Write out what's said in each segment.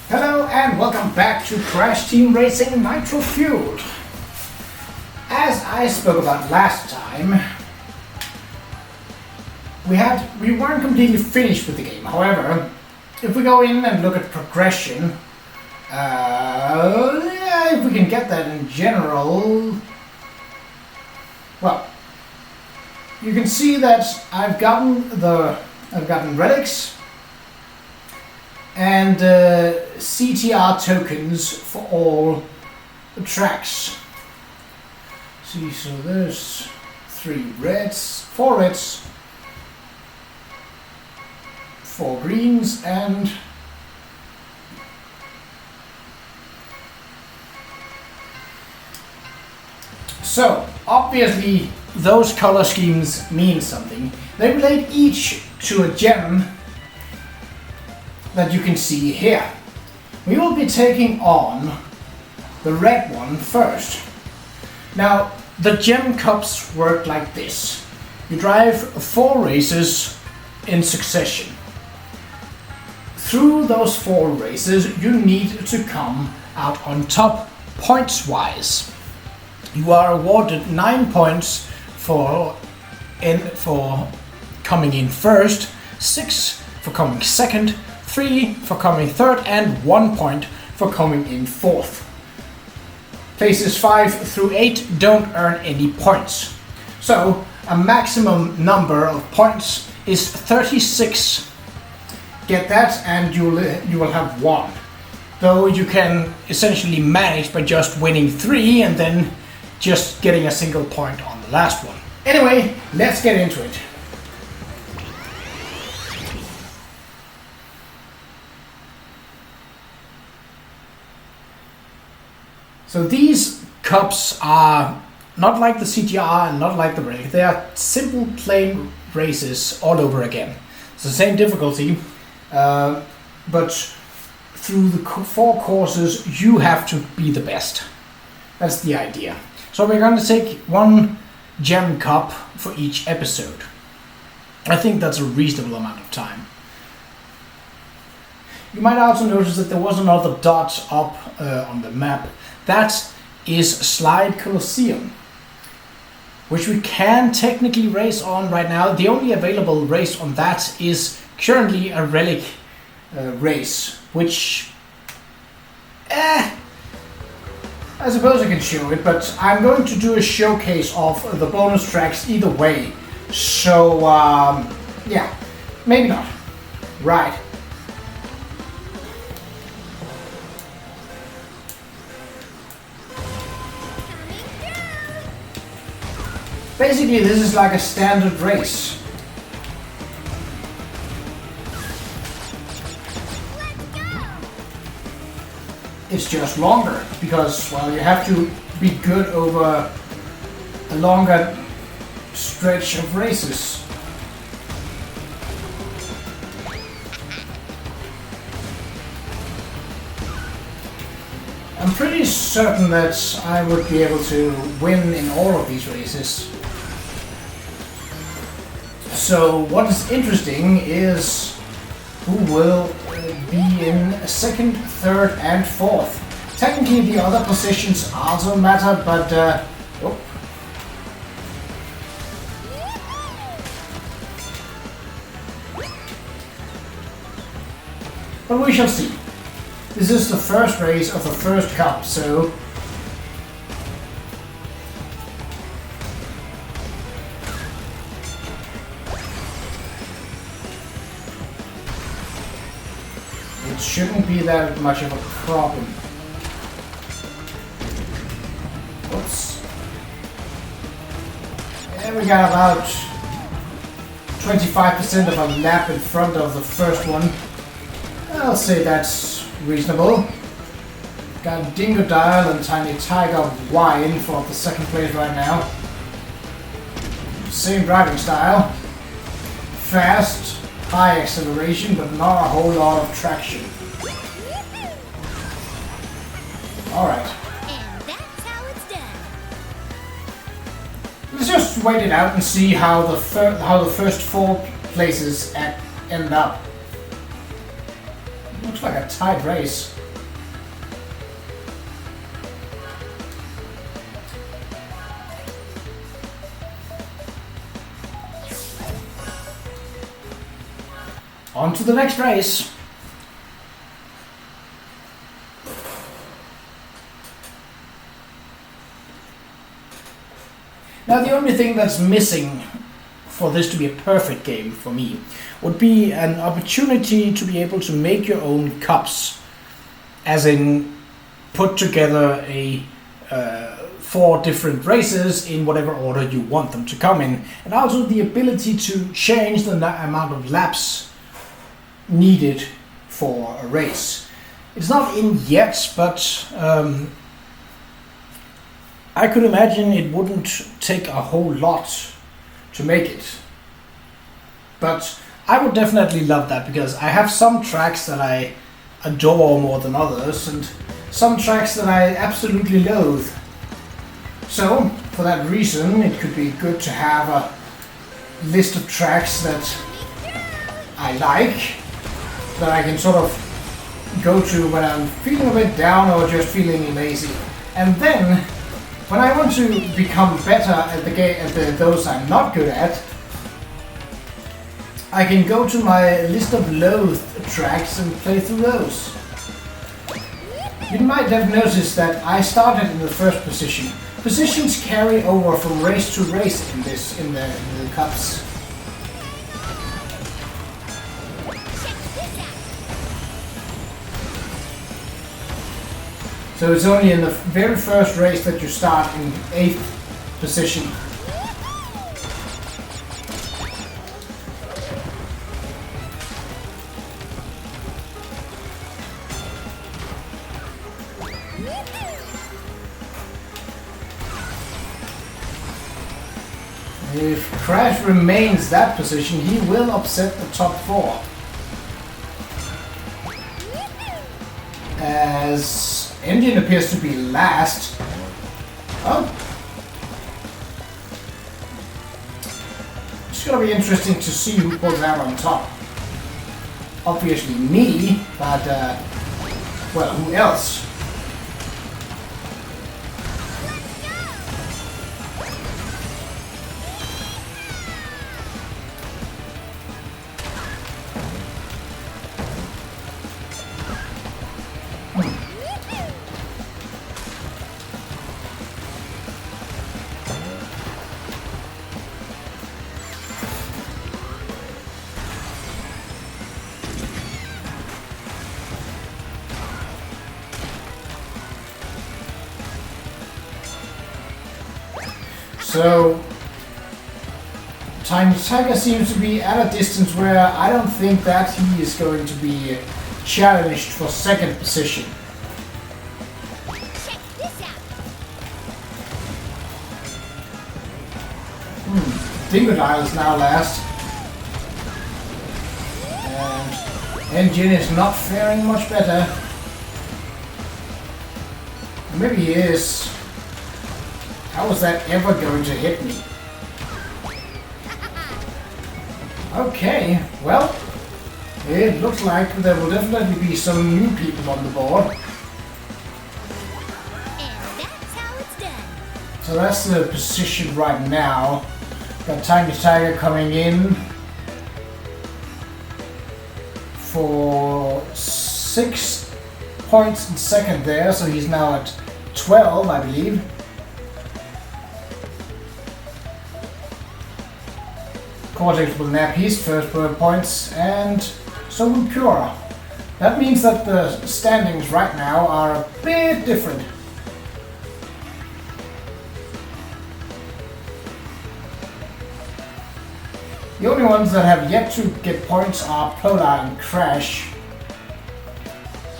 Hello and welcome back to Crash Team Racing Nitro-Fueled. As I spoke about last time, we weren't completely finished with the game. However, if we go in and look at progression, if we can get that in general, well, you can see that I've gotten relics and CTR tokens for all the tracks. See, so there's 4 reds, 4 greens, and so obviously those color schemes mean something. They relate each to a gem that you can see here. We will be taking on the red one first. Now, the gem cups work like this. You drive 4 races in succession. Through those 4 races, you need to come out on top points-wise. You are awarded 9 points for coming in first, 6 for coming second, 3 for coming third, and 1 point for coming in fourth. Places 5 through 8 don't earn any points. So a maximum number of points is 36. Get that and you will have 1. Though you can essentially manage by just winning 3 and then just getting a single point on the last one. Anyway, let's get into it. So these cups are not like the CTR and not like the relic. They are simple plain races all over again. It's the same difficulty, but through the 4 courses you have to be the best. That's the idea. So we're going to take 1 gem cup for each episode. I think that's a reasonable amount of time. You might also notice that there was another dot up on the map. That is Slide Colosseum, which we can technically race on right now. The only available race on that is currently a relic race, which I suppose I can show it, but I'm going to do a showcase of the bonus tracks either way. So yeah, maybe not. Right. Basically, this is like a standard race. It's just longer because, well, you have to be good over a longer stretch of races. I'm pretty certain that I would be able to win in all of these races. So what is interesting is who will be in second, third, and fourth. Technically, the other positions also matter, but but we shall see. This is the first race of the first cup, so it shouldn't be that much of a problem. Oops. And we got about 25% of a lap in front of the first one. I'll say that's reasonable. Got Dingo Dial and Tiny Tiger Wine for the second place right now. Same driving style. Fast, high acceleration, but not a whole lot of traction. Alright. And that's how it's done. Let's just wait it out and see how the first 4 places end up. Looks like a tight race. On to the next race. Now the only thing that's missing for this to be a perfect game for me would be an opportunity to be able to make your own cups, as in put together a 4 different races in whatever order you want them to come in, and also the ability to change the amount of laps needed for a race. It's not in yet, but I could imagine it wouldn't take a whole lot to make it. But I would definitely love that, because I have some tracks that I adore more than others, and some tracks that I absolutely loathe. So, for that reason, it could be good to have a list of tracks that I like, that I can sort of go to when I'm feeling a bit down or just feeling lazy. And then, when I want to become better at those I'm not good at, I can go to my list of loathed tracks and play through those. You might have noticed that I started in the first position. Positions carry over from race to race in the cups. So it's only in the very first race that you start in 8th position. If Qa'Rajh remains that position, he will upset the top 4. As Engine appears to be last. Oh. It's gonna be interesting to see who pulls out on top. Obviously me, but well, who else? So, Tiny Tiger seems to be at a distance where I don't think that he is going to be challenged for 2nd position. Dingodile is now last. And Engine is not faring much better. Maybe he is. How was that ever going to hit me? Okay, well, it looks like there will definitely be some new people on the board. And that's how it's done. So that's the position right now. Got Tiny Tiger coming in for 6 points in 2nd there, so he's now at 12, I believe. Qa'Rajh will nab his first points, and so will Qa'Rajh. That means that the standings right now are a bit different. The only ones that have yet to get points are Polar and Qa'Rajh.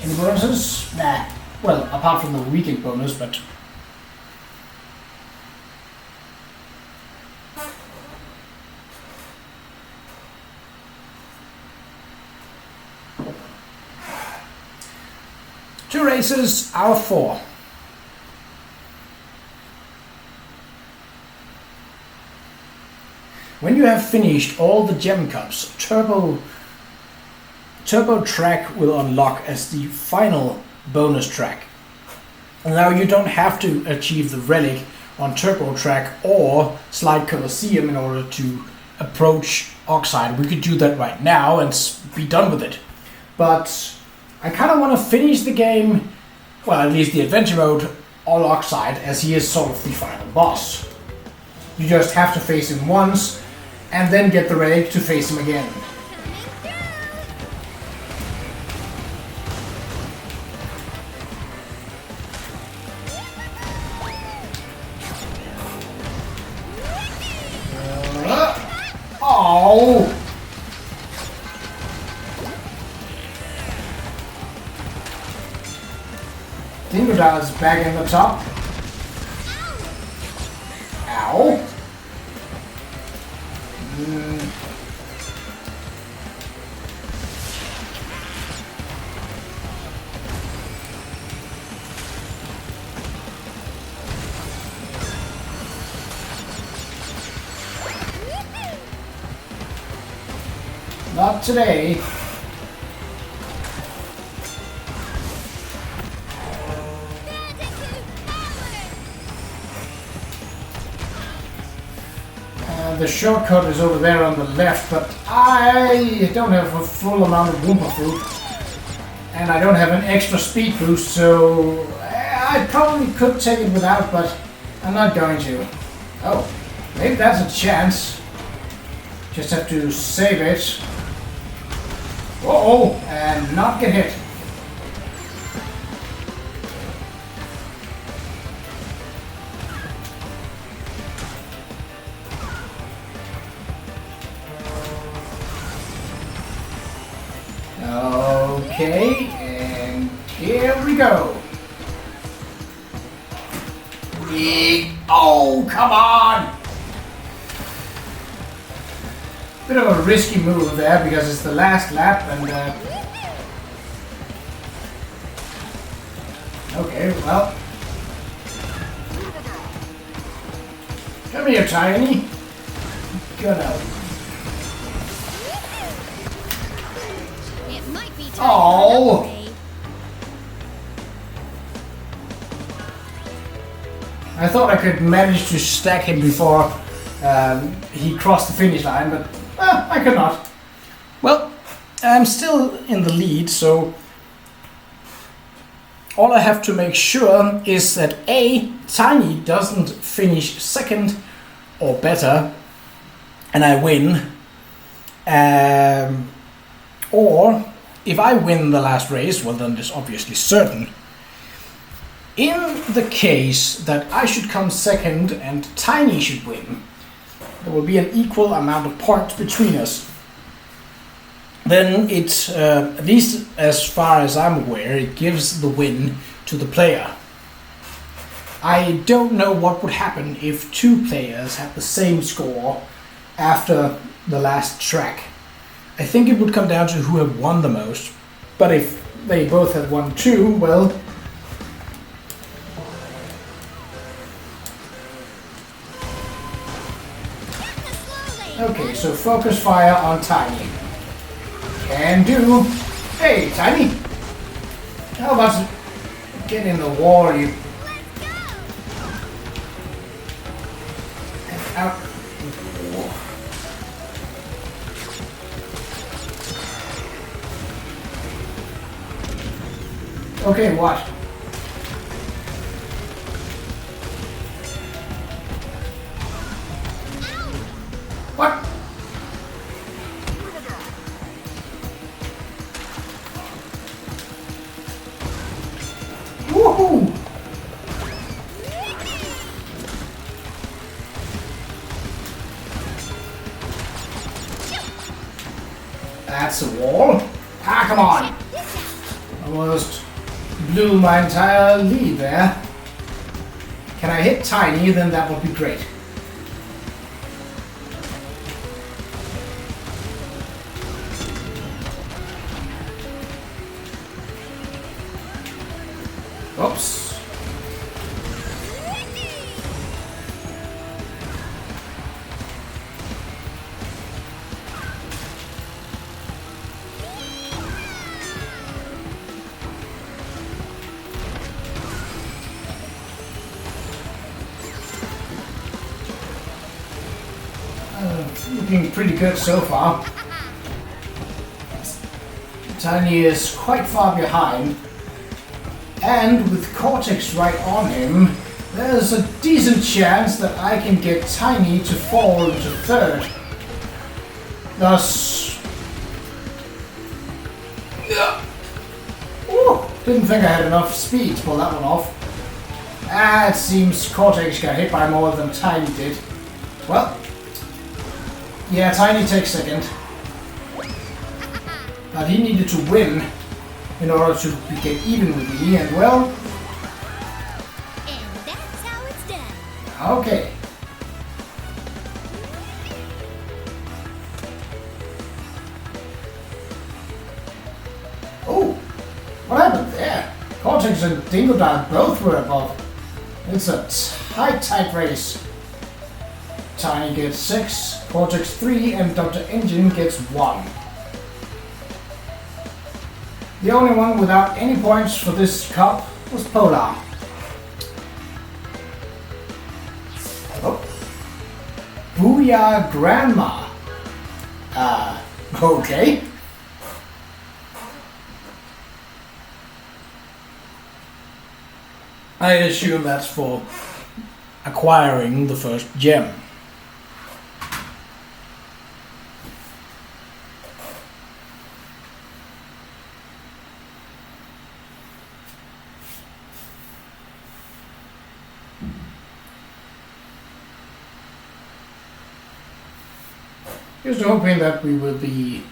Any bonuses? Nah. Well, apart from the weekend bonus, but... Two races out of 4. When you have finished all the gem cups, Turbo track will unlock as the final bonus track. Now you don't have to achieve the relic on Turbo track or Slide Colosseum in order to approach Oxide, we could do that right now and be done with it. But I kind of want to finish the game, well, at least the adventure mode, on Oxide, as he is sort of the final boss. You just have to face him once, and then get the relic to face him again. Oh! Dingodile is back in the top. Ow! Not today. The shortcut is over there on the left, but I don't have a full amount of Wumpa food. And I don't have an extra speed boost, so I probably could take it without, but I'm not going to. Oh, maybe that's a chance. Just have to save it. Uh-oh, and not get hit. Okay, and here we go. Oh, come on! Bit of a risky move there because it's the last lap and okay, well. Come here, Tiny. Gonna. It might be time Oh! for another raid. I thought I could manage to stack him before he crossed the finish line, but I could not. Well, I'm still in the lead, so all I have to make sure is that A, Tiny doesn't finish second or better, and I win. Or if I win the last race, well then it's obviously certain. In the case that I should come second and Tiny should win, there will be an equal amount of points between us. Then it, at least as far as I'm aware, it gives the win to the player. I don't know what would happen if two players had the same score after the last track. I think it would come down to who had won the most. But if they both had won too, well... Okay, so focus fire on Tiny. Can do. Hey, Tiny! How about get in the wall, you... Out. Okay, what? What? Woohoo! That's a wall. Ah, come on! Almost blew my entire lead there. Can I hit Tiny? Then that would be great. Oops. looking pretty good so far. Tiny is quite far behind. And with Cortex right on him, there's a decent chance that I can get Tiny to fall into third. Thus... Ooh, didn't think I had enough speed to pull that one off. It seems Cortex got hit by more than Tiny did. Well, yeah, Tiny takes second. But he needed to win in order to get even with me, and well... And that's how it's done. Okay. Oh, what happened there? Cortex and Dingodile both were above. It's a tight race. Tiny gets 6, Cortex 3, and Dr. Engine gets 1. The only one without any points for this cup was Polar. Oh. Booyah Grandma. Okay. I assume that's for acquiring the first gem. Just hoping that we will be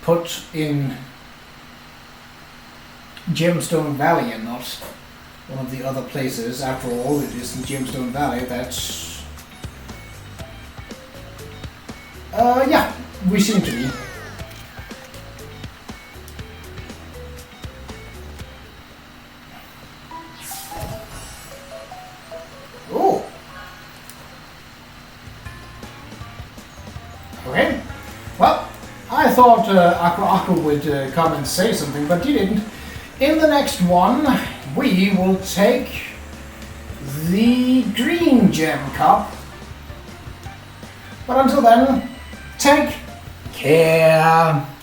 put in Gemstone Valley and not one of the other places. After all, it is in Gemstone Valley that's... yeah, we seem to be. Oh! Okay. Well, I thought Qa'Rajh would come and say something, but he didn't. In the next one, we will take the Green Gem Cup. But until then, take care.